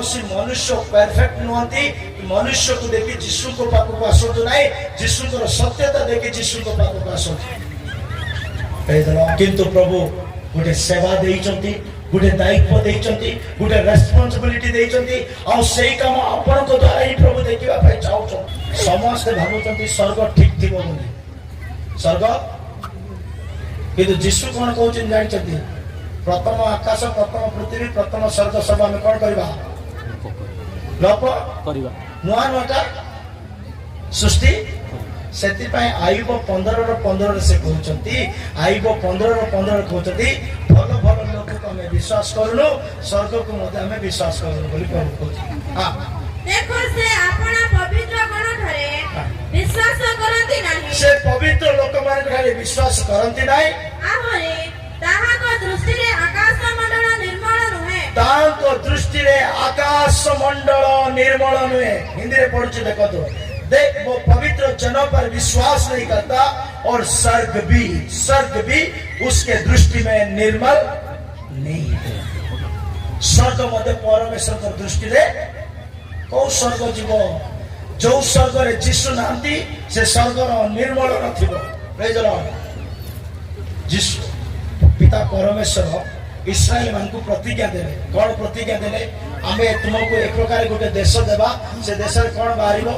सी मनुष्य परफेक्ट नुहति मनुष्य को देखि यीशु को पाखक आसतु ना यीशु को सत्यता देखि यीशु को पाखक आसतु किंतु प्रभु गोटे सेवा देइचंती गोटे दायित्व देइचंती गोटे रेस्पोंसिबिलिटी देइचंती आ सेही काम आपण को द्वारा ही प्रभु देखिबा पय चाहउछन समस्त भाबुचंती स्वर्ग ठीक थिबो बोली स्वर्ग किंतु यीशु कोन कहउछन जानिचंती प्रथम आकाश प्रथम पृथ्वी प्रथम स्वर्ग सब आम कौन करवा लोप नुआ नुआटा सृष्टि से आयुब 15 से कहते आयुब 15 कहते भल भल लोक को आम विश्वास करूनु स्वर्ग को आम विश्वास करूनु बोली प्रभु कहते हां देखो से अपना पवित्र गण धरे विश्वास करंती नाही से पवित्र लोक मान धरे विश्वास करंती नाही आमरे ताहाको दृष्टि रे आकाश मंडल निर्मल नुहे ताहाको दृष्टि रे आकाश मंडल निर्मल नुहे हिंदी रे पढ़ुची देखो तो देख वो पवित्र जनों पर विश्वास नहीं करता और स्वर्ग भी उसके दृष्टि में निर्मल नहीं है स्वर्ग मध्य परमेश्वर को दृष्टि रे को स्वर्ग जीव जो स्वर्ग रे यीशु नांती से स्वर्ग निर्मल नथिबो प्रेज द लॉर्ड यीशु पिता परमेश्वर इस्राएल मान को प्रतिज्ञा देले कौन प्रतिज्ञा देले आमे तुमको एक प्रकार गोटे देश देबा से देश रे कौन बाहरिबो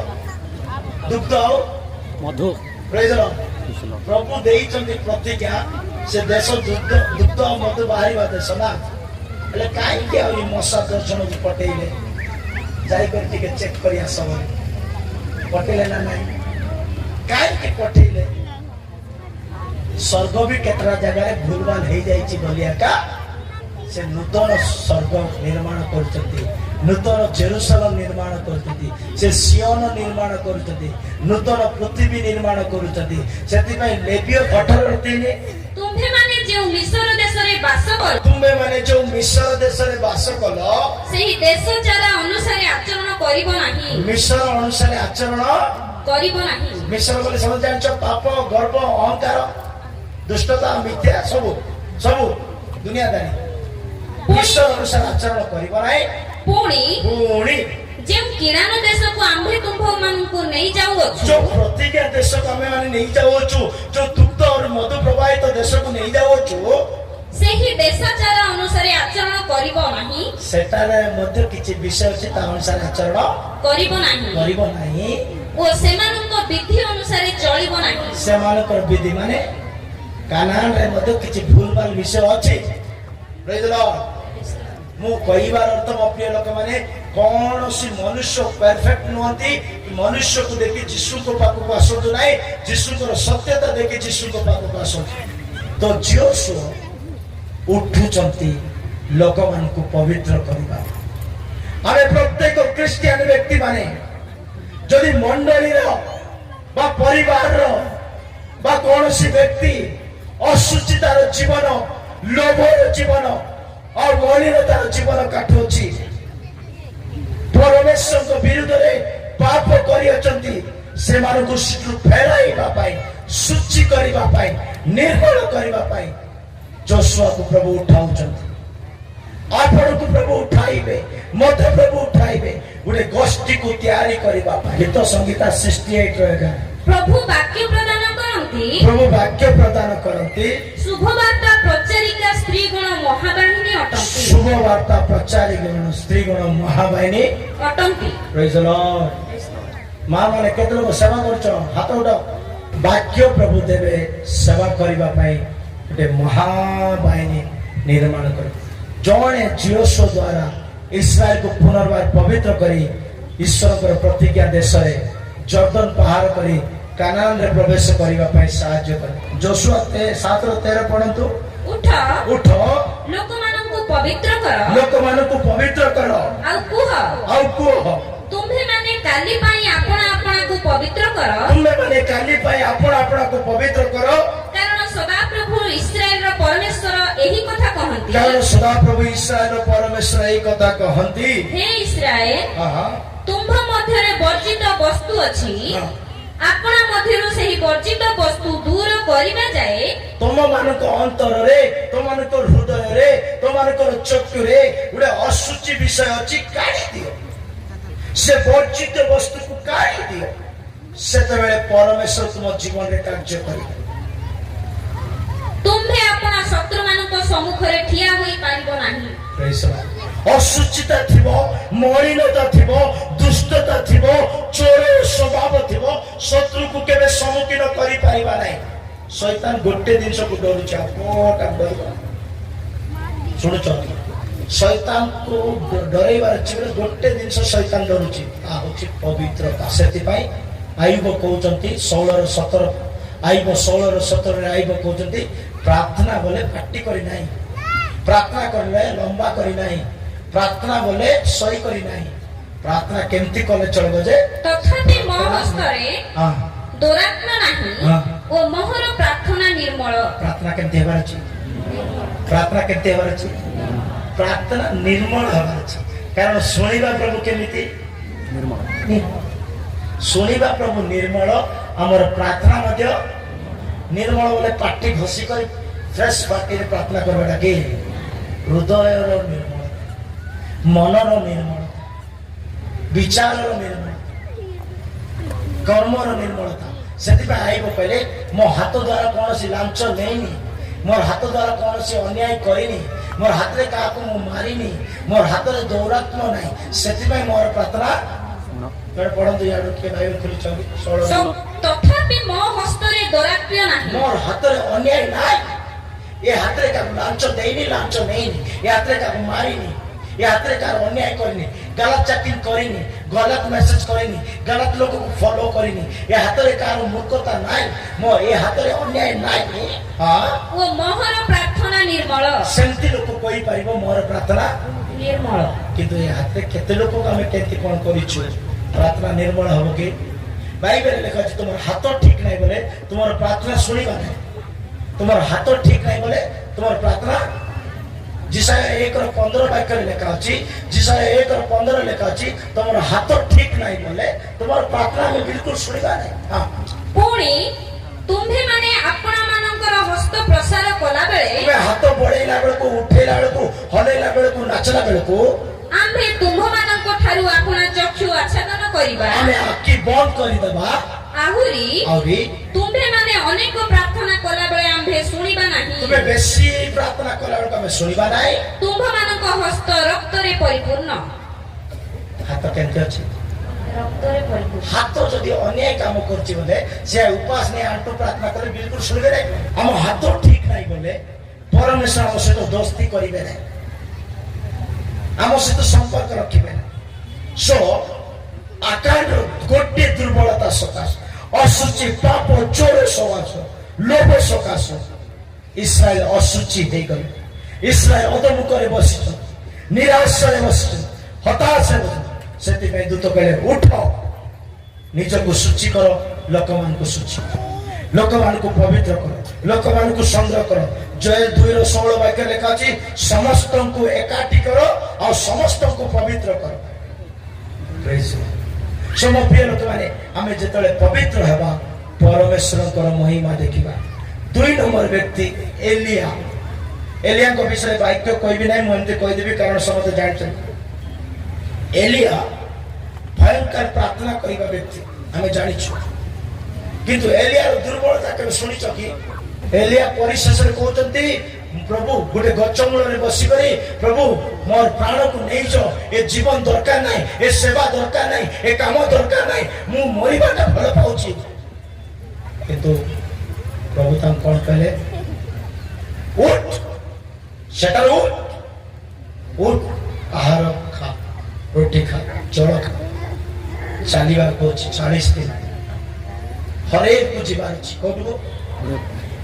दुग्ध और मधु प्रेज द लॉर्ड प्रभु देइचंती प्रतिज्ञा से देश दुग्ध और मधु बाहरिबा देश ना એટલે કાઈ કે આવી મોસા દર્શન જ પટેલે जाई करके के चेक करिया सब पटेले ना नहीं काई के पटेले स्वर्ग भी केतरा जगह रे भूलभाल हो जाइछि बोलिया का से नूतन स्वर्ग निर्माण करछथि नूतन जेरूशलेम निर्माण करछथि से सियोन निर्माण करछथि नूतन पृथ्वी निर्माण करछथि सेति पय लेबियो 18 तुम्हे माने जो मिस्र देश रे वास कर तुम्हे माने जो मिस्र देश रे वास कलो सेही देश जरा अनुसार आचरण करिबो नाही मिस्र अनुसार आचरण करिबो नाही मिस्र बोले समझ जानछ पाप गर्व अहंकार दुष्टता मिथ्या सब दुनियादारी मिस्र अनुसार आचरण करिबो नाही पुणी जे किरानो देश को आंभे तुम्भ मन को नहीं जाऊ जो प्रतिज्ञा देश को हमें माने नहीं जाऊ जो दुग्ध और मधु प्रवाहित देश को नहीं जाऊ सेही देश जरा अनुसार आचरण करिबो नाही सेटारे मध्य किछि विषय अछि ता अनुसार आचरण करिबो नाही ओ सेमानक विधि अनुसार चलिबो नाही सेमानक विधि माने कानान रे मध्य किछि भूलभाल विषय अछि प्रेज द लॉर्ड मु कहिबार अर्थ म प्रिय लोक माने कौन सी मनुष्य परफेक्ट नुहति मनुष्य को देखि यीशु को पाखक आसतु ना यीशु को सत्यता देखि यीशु को पाखक आसतु तो जियोसु उठुचंती लोक मान को पवित्र करबा आमे प्रत्येक क्रिश्चियन व्यक्ति माने जदि मंडली रो बा परिवार रो बा कौन सी व्यक्ति असुचितार जीवन लोभर जीवन और मलिनतार जीवन काटुची परमेश्वर को विरुद्ध रे पाप करियचंती से मानकु फेराइबा पाई शुचि करिबा पाई निर्मल करिबा पाई जोशुआ को प्रभु उठाउचंती आपण को प्रभु उठाइबे मते प्रभु उठाइबे गुडे गोष्ठी को तैयारी करिबा पाई गीत संगीता 68 रहेगा प्रभु वाक्य प्रदान करंती शुभ वार्ता प्रचारिका स्त्री गण महावाहिनी अटंती शुभ वार्ता प्रचारिका स्त्री गण महावाहिनी अटंती प्रेज द लॉर्ड मां माने केतलो सेवा करछो हाथ उठाओ वाक्य प्रभु देवे सेवा करिबा पई गोटे महावाहिनी निर्माण करे जणे जियोसो द्वारा इस्राएल को पुनर्बार पवित्र करी ईश्वर प्रतिज्ञा देश रे जर्दन पहाड़ करी कानान रे प्रवेश करिबा पई सहाय्य करे जोशुआ 7:13 पढंतु उठ लोक मानकु पवित्र कर आ कुह तुम्हे माने काली पई आपना को पवित्र कर कारण सदा प्रभु इस्राएल रो परमेश्वर एही कथा कहंती हे इस्राएल तुम्भ मध्य रे वर्जित वस्तु अछि ଆପଣା ମଧ୍ୟରୁ ସେହି ବର୍ଜିତ ବସ୍ତୁ ଦୂର କରିବା ଯାଏ तुम मानक अंतर रे तुम मानक हृदय रे तुम मानक चक्षु रे गोटे अशुचि विषय अच्छी काढ़ी दियो से वर्जित वस्तु को काढ़ी दियो से परमेश्वर तुम जीवन रे कार्य करिबे तुम्हे अपना शत्रु मानक सम्मुखरे ठिया होई पारिबो नाही प्रेज द लॉर्ड अशुचिता थिबो मलिनता थिबो दुष्टता थिबो चोर स्वभाव थिबो शत्रु को केबे सम्मुखीन करि पारिबा नाही शैतान गोटे जिनस को डरुछ कोटा डरबा सुनुछ शैतान को डराइबार अछि गोटे जिनस शैतान डरुछि ता होछि पवित्रता सेति पई आयुब कहउचंती 16:17 आयुब 16:17 रे आयुब कहउचंती प्रार्थना बोले पार्टी करी नाही प्रार्थना करले लंबा करी नाही प्रार्थना बोले सही करी नाही प्रार्थना केमती कले चलबो जे तथापि मो हस्तरे हां दुरात्मा नाही ओ मोहर प्रार्थना निर्मल प्रार्थना केमती हेबार अछि प्रार्थना केमती हेबार अछि प्रार्थना निर्मल हेबार अछि कारण सुनिबा प्रभु केमिति निर्मल सुनिबा प्रभु निर्मल हमर प्रार्थना मध्य निर्मल बोले पार्टी घोषी कर फ्रेश पार्टी रे प्रार्थना करबाटा के हृदय रो निर्मल मन रो निर्मल विचार रो निर्मल कर्म रो निर्मलता सेति आइब पहले मो हाथ द्वारा कौन सी लांच लेनी मोर हाथ द्वारा कौन सी अन्याय करिनी मोर हाथ रे का को मारिनी मोर हाथ रे दौरात्म नाही सेति मोर प्रार्थना कर पढंतु यार के भाई खुली चली 16 तथापि मो हस्तरे दुरात्मा नाही मोर हाथ रे अन्याय नाही ये हाथ रे का लांच देनी लांच नेनी ये हाथ रे का मारिनी ये हाथ रे का अन्याय करनी गलत चैटिंग करिनी गलत मैसेज करिनी गलत लोग को फॉलो करिनी ये हाथ रे का मूर्खता नाही मो ये हाथ रे अन्याय नाही हां ओ मोहर प्रार्थना निर्मल सेंती लोग कोई परिबो मोर प्रार्थना निर्मल किंतु ये हाथ रे केते लोग को हमें केंती कोन करिछु प्रार्थना निर्मल हबो के बाइबल लिखा अछि तुमर हाथ ठीक नाही बोले तुमर प्रार्थना सुनिबा नाही तुमर हाथ ठीक नाही बोले तुमर प्रार्थना जिसाया 1:15 वाक्य लिखा अछि जिसाया 1:15 लिखा अछि तुमर हाथ ठीक नाही बोले तुमर प्रार्थना में बिल्कुल सुनिबा नाही हां पुणी तुम्हे माने अपना मानकर हस्त प्रसार कला बेले तुम्हे हाथ बढ़ेला बेले को उठेला बेले को हलेला बेले को नाचला बेले को आम्भे तुम्ह मानक ठारू अपना चक्षु आच्छादन करिबा आमे आखि बंद करि देबा आहुरी तुम्हे माने अनेक प्रार्थना कला बेले आम्भे सुनिबा नाही तुम्हे बेसी प्रार्थना कला बेले हमें सुनिबा नाही तुम्ह मानक हस्त रक्त रे परिपूर्ण हाथ केनते अछि रक्त रे परिपूर्ण हाथ जदि अन्याय काम करछि बोले से उपास ने आंटो प्रार्थना करे बिल्कुल सुनिबे नाही हम हाथ ठीक नाही बोले परमेश्वर हम से दोस्ती करिबे नाही हम सहित संपर्क रखिबे सो आकार गोटे दुर्बलता सकाश असुचि पाप चोर सवास लोभ सकाश इस्राएल असुचि हे गले इस्राएल अधमुख रे बसिछ निराश रे बसिछ हताश रे सेति पे दूत कहले उठ निज को सूची करो लोकमान को सूची लोकमान को पवित्र करो लोकमान को संग्रह करो जय 2:16 वाक्य लिखा अछि समस्त को एकाठी करो और समस्त को पवित्र करो प्रेज सम प्रिय लोक माने हमें जेतले पवित्र हेबा परमेश्वर को महिमा देखिबा 2 नंबर व्यक्ति एलिया को विषय वाक्य कोई भी नहीं मनते कहि देबी कारण समस्त जानछन एलिया भयंकर प्रार्थना करिबा व्यक्ति हमें जानिछु किंतु एलिया दुर्बलता के सुनिछ कि एलिया परिशेष रे कहउचंती प्रभु गोटे गच मूल रे बसी करी प्रभु मोर प्राण को नहीं जो ए जीवन दरकार नहीं ए सेवा दरकार नहीं ए काम दरकार नहीं मु मरिबाटा भल पाउची किंतु प्रभु तां कोन कहले उठ सेटर उठ आहार खा रोटी खा जल खा चलीबा को 40 दिन हरेक को जीवार अछि कोटको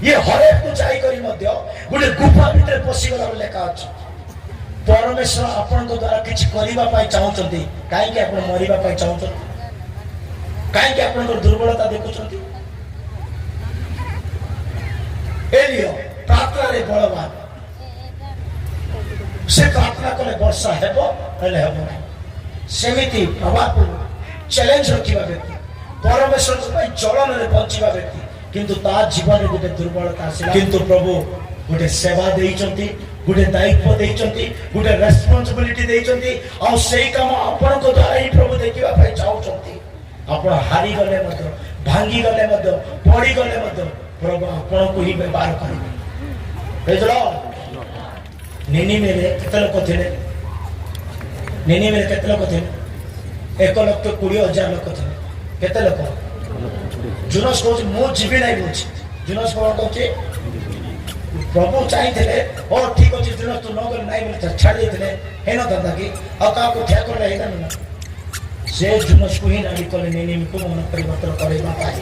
ये हरेक को जाई करी मध्य गोटे गुफा भीतर पसी गला लेखा अछि परमेश्वर आपन को द्वारा किछ करिबा पाई चाहउचंती काई के आपन मरिबा पाई चाहउचंती काई के आपन को दुर्बलता देखुचंती एलियो प्रार्थना रे बलवान से प्रार्थना करे वर्षा हेबो हेले हेबो सेमिति प्रभावपूर्ण चैलेंज रखिबा व्यक्ति परमेश्वर चलन में बंचा व्यक्ति किंतु ता जीवन में गोटे दुर्बलता आसला किंतु प्रभु गोटे सेवा देइचंती गोटे दायित्व देइचंती गोटे रेस्पोंसिबिलिटी देइचंती और सेही काम आपण को द्वारा ही प्रभु देखिबा पई चाहउचंती आपण हारी गले मध्य भांगी गले मध्य पड़ी गले मध्य प्रभु आपण को ही व्यवहार करिबे प्रेज लॉर्ड निनी मेरे केते लोक थिले निनी मेरे केते लोक थिले 1,20,000 लोक थिले केते लोक जुनस को मु जीवी नहीं बोल जुनस को कहते प्रभु चाहिए और ठीक अच्छे जुनस तू न कर नहीं बोले छाड़ देते है ना धंधा की और का को क्या कर रहेगा ना से जुनस को ही नाड़ी कले नेनी को मन परिवर्तन करेगा पाए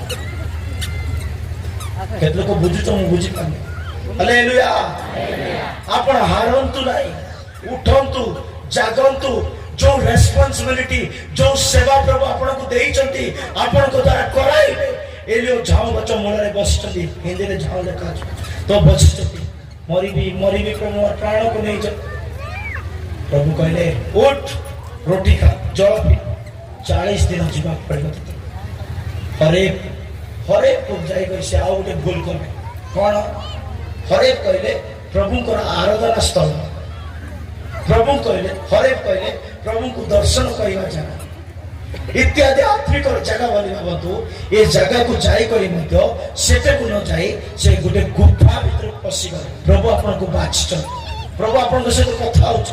केतलो को बुझु तो मु बुझी पानी हालेलुया आपण हारंतु नहीं उठंतु जागंतु जो रेस्पोंसिबिलिटी जो सेवा प्रभु आपण को देइचंती आपण को द्वारा कराइबे एलियो झाऊ गच मूल बसचंती हिंदी रे झाऊ लेखा तो बसचंती मरी भी प्रभु प्राण को नहीं प्रभु कहले उठ रोटी खा जल पी 40 दिन जीवा पड़े हरेक को जाई कर से आउ गोटे भूल कले कौन हरेक कहले प्रभु को आराधना स्थल प्रभु कहले हरेक कहले प्रभु को दर्शन करवा जगह इत्यादि आत्मिक जगह वाली भावतु ये जगह को जाई करी मध्य सेटे को न जाई से गोटे गुफा भीतर पसी गले प्रभु आपन को बाछिछ प्रभु आपन को से कथा होछ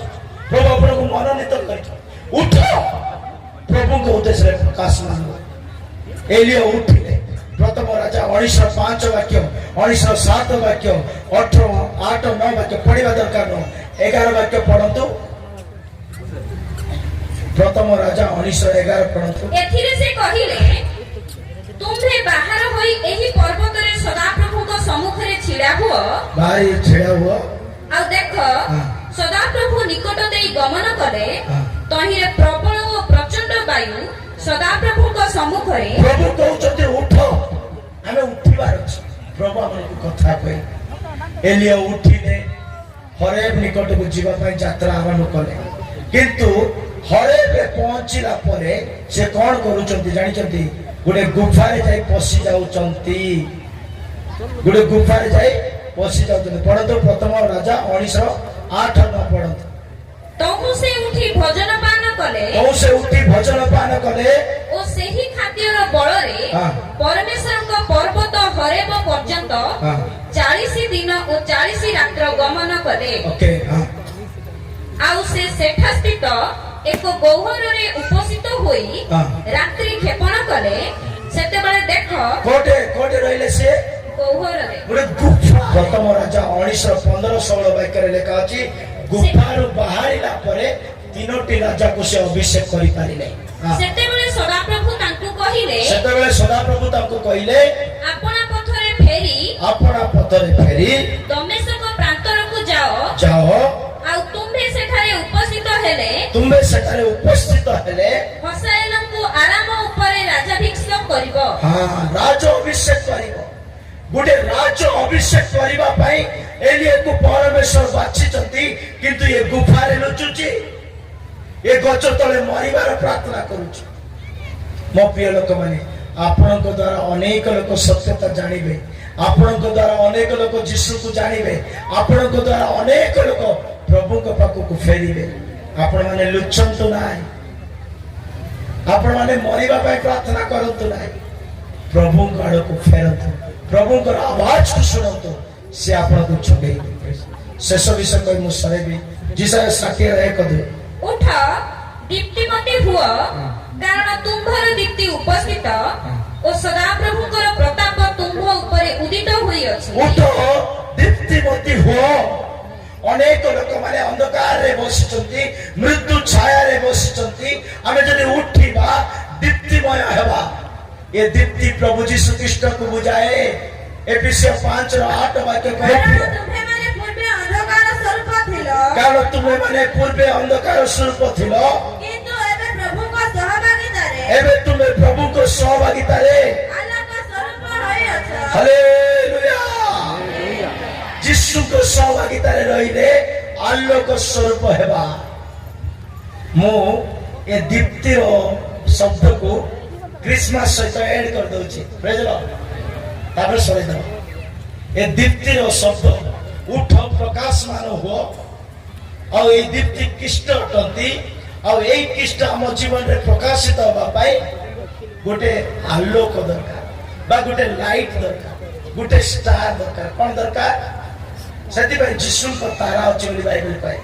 प्रभु आपन को मनोनीत करिछ उठ प्रभु को उद्देश्य रे प्रकाश मानो एलिया उठिले प्रथम राजा 19:5 वाक्य 19:7 वाक्य 8:9 वाक्य पढ़िबा दरकार न 11 वाक्य पढ़ंतु प्रथम राजा 19:11 पढ़ंतु एथिरे से कहिले तुम्हे बाहर होई एही पर्वत रे सदाप्रभु को सम्मुख रे छिड़ा हुओ भाई छिड़ा हुओ आ देखो सदाप्रभु निकट देई गमन करे तहिरे प्रबल ओ प्रचंड वायु सदाप्रभु को सम्मुख रे प्रभु कहउछते उठो हमें उठिबार अछि प्रभु हमन को कथा कहि एलिया उठिले हरेब निकट को जीवा पई यात्रा आरंभ कले किंतु हरेबे पहुंचला परे से कौन करूचंती जानि चंती गोटे गुफा रे जाई पसी जाउचंती गोटे गुफा रे जाई पसी जाउचंती पढतो प्रथम राजा 19:8-9 पढतो तहु से उठी भजन पान कले ओ सेही खाद्यर बळ रे परमेश्वर को पर्वत हरेब पर्यंत 40 दिन और 40 रात्र गमन कले ओके आउ से सेठा स्थित एक गौहर रे उपस्थित होई रात्रि खेपण कले सेते बेले देखो कोटे रहिले से गौहर रे गोटे गुफा प्रथम राजा 19:15-16 वाक्य रे लेखा अछि गुफारु बाहरिला परे तीनोटी राजा को से अभिषेक करि पारिले सेते बेले सदाप्रभु तांकु कहिले आपना पथरे फेरी दमेशक प्रांतर को जाओ आ तुम्हे सेठारे उपस्थित हेले हसाएलन को आराम ऊपर राजाभिषेक करिवो राज अभिषेक करिवो गोटे राज अभिषेक करिवा पई एलिया को परमेश्वर बाछिचंती किंतु ये गुफा रे लुचुची ये गच तले मरिबार प्रार्थना करूची मो प्रिय लोक माने आपन को द्वारा अनेक लोक सत्यता जानिबे आपन को द्वारा अनेक लोक यीशु को जानिबे आपन को द्वारा अनेक लोक प्रभु को पाखु को फेरिबे आपण माने लुचंतु नाही आपण माने मरिबा पई प्रार्थना करंतु नाही प्रभु को आड़ को फेरंतु प्रभु को आवाज को सुनंतु से आपण को छबे शेष विषय कोई मुसरे भी जिसा साके रहे कदे उठ दीप्तिमती हुआ कारण तुम्भर दीप्ति उपस्थित ओ सदा प्रभु को प्रताप तुम्भ ऊपर उदित होई अछि उठ दीप्तिमती हुआ अनेक लोक माने अंधकार रे बसिचंती मृत्यु छाया रे बसिचंती आमे जदि उठिबा दीप्तिमय हेबा ये दीप्ति प्रभु यीशु कृष्ण को बुझाए एफिसियंस 5:8 वाक्य कहै कारण तुम्हें माने पूर्वे अंधकार स्वरूप थिलो किंतु एबे प्रभु को सहभागिता रे एबे तुम्हें प्रभु को सहभागिता रे आलोक स्वरूप होय अछ हालेलुया यीशु को सहभागिता रे रहिले आलोक स्वरूप हेबा मो ए दीप्ति रो शब्द को क्रिसमस सहित एड कर दउची प्रेज लॉर्ड तापर सरे दो ए दीप्ति रो शब्द उठ प्रकाशमान हो और ए दीप्ति किष्ट अटंती और ए किष्ट हम जीवन रे प्रकाशित होबा पाई गोटे आलोक दरकार बा गोटे लाइट दरकार गोटे स्टार दरकार कोन दरकार सेति भाई जिसु को तारा अछि बोली बाइबल पाए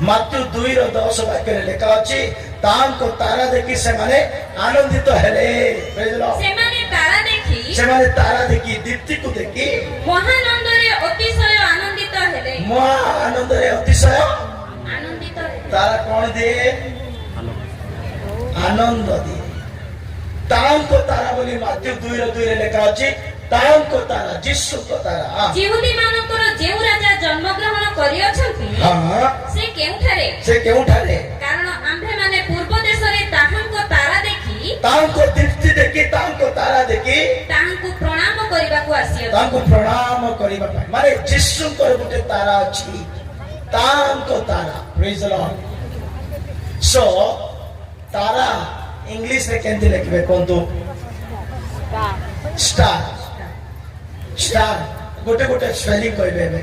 मात्यु 2:10 वाक्य रे लिखा अछि तान को तारा देखि से माने आनंदित हेले प्रेज लॉर्ड से माने तारा देखि दीप्ति को देखि महानंद रे अतिशय आनंदित हेले महानंद रे अतिशय आनंदित तारा कोन दे आनंद दे तान को तारा बोली मात्यु 2:2 रे लिखा अछि तान को तारा जिसु को तारा यहूदी मानकर जेउ राजा जन्म ग्रहण करि अछंती हां से केउठारे कारण आम्भे माने पूर्व देश रे ताहन को तारा देखि तान को दीप्ति देखि तान को तारा देखि ताहन को प्रणाम करिबा को आसी तान को प्रणाम करिबा माने जिसु को गुटे तारा अछि तान को तारा प्रेज द लॉर्ड सो तारा इंग्लिश रे केंति लिखबे कोंतु स्टार स्टार गोटे गोटे स्पेलिंग कहबे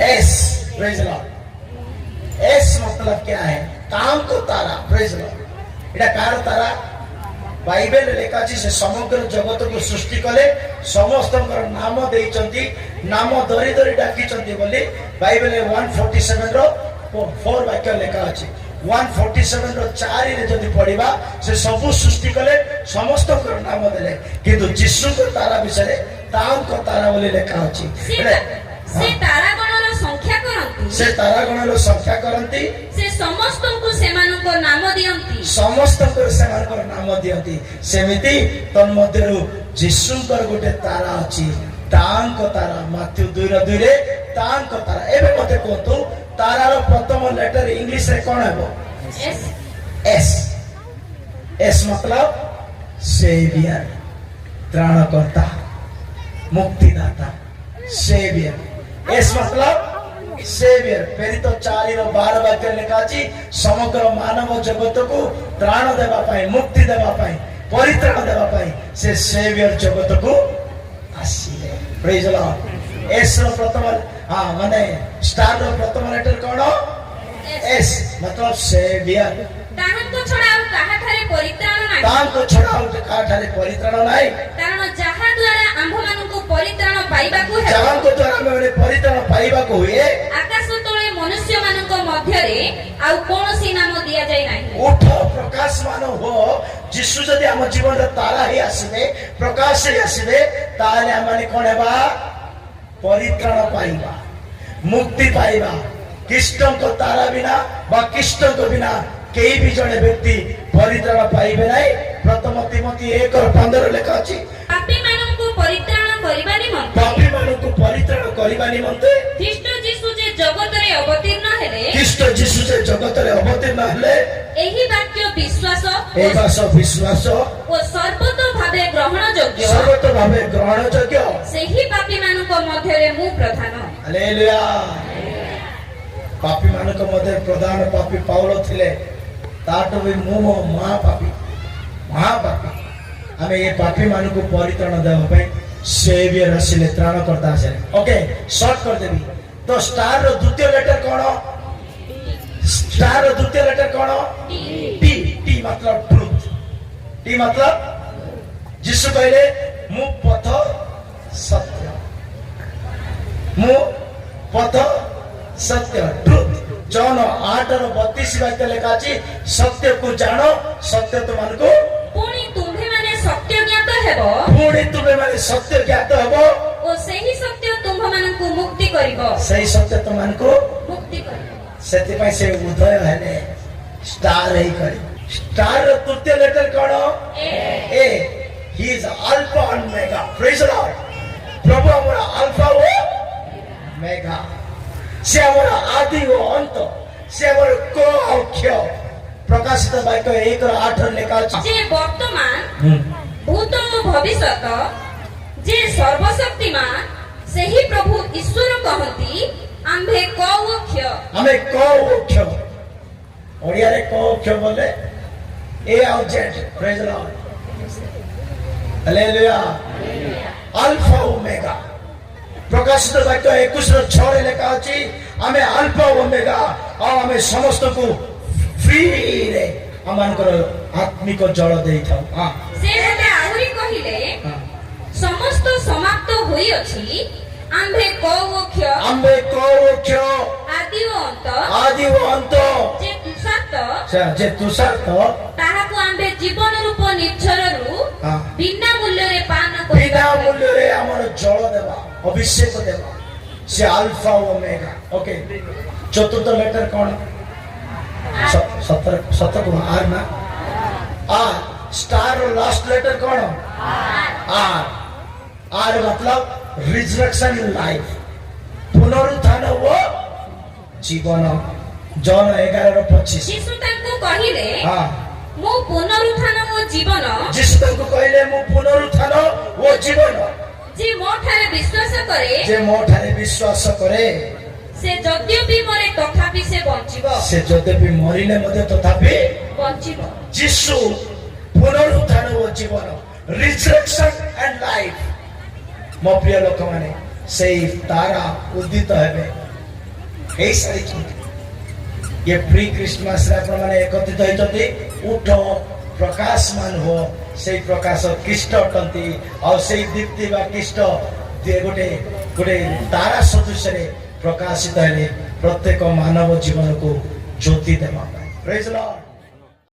S praise the Lord S मतलब क्या है काम को तारा praise the Lord Etah car Tara Bible लेखा अछि से समग्र जगत को सृष्टि कले समस्त नाम देइचंती नाम धरि धरि डाकिचंती बोली बाइबल 147 रो 4 वाक्य लेखा अछि 147 रो 4 रे जदि पढिबा से सब सृष्टि कले समस्त नाम देले किंतु जिसु को तारा विषय ताम को तारा बोली लेखा अछि से तारा गणर संख्या करंती से तारा गणर संख्या करंती से समस्त को सेमान को नाम दियंती समस्त को सेमान को नाम दियंती सेमिति तन मध्यरु जिसु पर गोटे तारा अछि ताम को तारा मात्यु 2:2 रे ताम को तारा एबे मते कोंतु तारा रो प्रथम लेटर इंग्लिश रे कोन हेबो एस एस मतलब सेवियर त्राणकर्ता मुक्तिदाता सेवियर एस मतलब सेवियर फेरी तो 4:12 वाक्य लिखा अछि समग्र मानव जगत को त्राण देबा पाई मुक्ति देबा पाई परित्राण देबा पाई से सेवियर जगत को आसीले प्रेज द लॉर्ड एस रो प्रथम हां माने स्टार रो प्रथम लेटर कोन एस मतलब सेवियर ताहन को छोड़ाउ काहा थारे परित्राण नाही ताहन को छोड़ाउ काहा थारे परित्राण नाही कारण जहा द्वारा आंभ मानु को परित्राण पाइबा को है जहां को द्वारा मेरे परित्राण पाइबा को हुए आकाश तळे मनुष्य मानु को मध्य रे आ कोनोसी नाम दिया जाय नाही उठ प्रकाश मानो हो जिसु जदी हम जीवन रे तारा ही आसीबे प्रकाश ही आसीबे ताले हमनी कोन हेबा परित्राण पाइबा मुक्ति पाइबा कृष्ण को तारा बिना बा कृष्ण को बिना केही भी जने व्यक्ति परित्राण पाइबे नाही प्रथम तिमोथी 1:15 लिखा अछि पापी मानन को परित्राण करिबा निमंते पापी मानन को परित्राण करिबा निमंते ख्रीष्ट यीशु जे जगत रे अवतीर्ण हेले ख्रीष्ट यीशु जे जगत रे अवतीर्ण हेले एही वाक्य विश्वास ओ सर्वतो भावे ग्रहण योग्य सेही पापी मानन को मध्य रे मु प्रधान हालेलुया पापी मानन को मध्य प्रधान पापी पाउलो थिले ताटो भी मु महापापी हमें ये पापी मान को परित्राण देवा पे सेवियर आसिले त्राण करता आसे ओके शॉर्ट कर देबी तो स्टार रो द्वितीय लेटर कोन स्टार रो द्वितीय लेटर कोन टी टी मतलब ट्रुथ टी मतलब जिसु कहले मु पथ सत्य ट्रुथ जॉन 8:32 वाक्य लिखा अछि सत्य को जानो सत्य तुमन को पुणी तुम्हे माने सत्य ज्ञात हेबो ओ सही सत्य तुम मन को मुक्ति करिवो सही सत्य तुमन को मुक्ति करिवो सेति पई से उदय हेले स्टार ही करी स्टार रो तृतीय लेटर कोन ए he is alpha and omega praise the Lord प्रभु हमरा अल्फा ओ मेगा से हमरा आदि ओ अंत से हमरा को औख्य प्रकाशित वाक्य 1:8 लिखा अछि जे वर्तमान भूत ओ भविष्यत जे सर्वशक्तिमान सेही प्रभु ईश्वर कहती आम्भे कौख्य ओडिया रे कौख्य बोले ए आउ Z praise the Lord hallelujah. Alpha omega. ପ୍ରକାଶିତ ବାକ୍ୟ 21:6 ଲେଖା ଅଛି ଆମେ ଆଲଫା ଓମେଗା ଆଉ ଆମେ ସମସ୍ତଙ୍କୁ ଫ୍ରିରେ ଆମମାନଙ୍କର ଆତ୍ମିକ ଜଳ ଦେଇଥାଉ। ସେ ମୋତେ ଆହୁରି କହିଲେ ସମସ୍ତ ସମାପ୍ତ ହୋଇଅଛି ଆମ୍ଭେ କୌକ୍ଷ ଆଦି ଓ ଅନ୍ତ ଯେ ତୁଷାର୍ଥ ତାହାକୁ ଆମ୍ଭେ ଜୀବନ ରୂପ ନିର୍ଝରରୁ ବିନା ମୂଲ୍ୟରେ ପାନ ବିନା ମୂଲ୍ୟରେ ଆମର ଜଳ ଦେବା ଅଭିଷେକ ଦେବା ସେ ଆଲଫା ଓମେଗା। ଓକେ ଚତୁର୍ଥ ଲେଟର କଣ? 17 आर ना आर स्टार और लास्ट लेटर कौन आर आर मतलब रिजरेक्शन लाइफ पुनरुत्थान वो जीवन जन 11:25 यीशु तांको कहिले हां मो पुनरुत्थान वो जीवन यीशु तांको कहिले मो पुनरुत्थान वो जीवन जे मो ठारे विश्वास करे से यद्यपि मरे तथापि से बंचिबो से यद्यपि मरिले मध्ये तथापि बंचिबो। यीशु पुनरुत्थान ओ जीवन रिजरेक्शन एंड लाइफ। मो प्रिय लोक माने सेई तारा उदित हेबे एई सारी ये प्री क्रिसमस रे आपण माने एकत्रित होइतती उठ प्रकाशमान हो सेई प्रकाश ख्रीष्ट अटंती और सेई दीप्ति बा ख्रीष्ट गोटे गोटे तारा सदृश रे प्रकाशित है प्रत्येक मानव जीवन को ज्योति देवा। Praise Lord.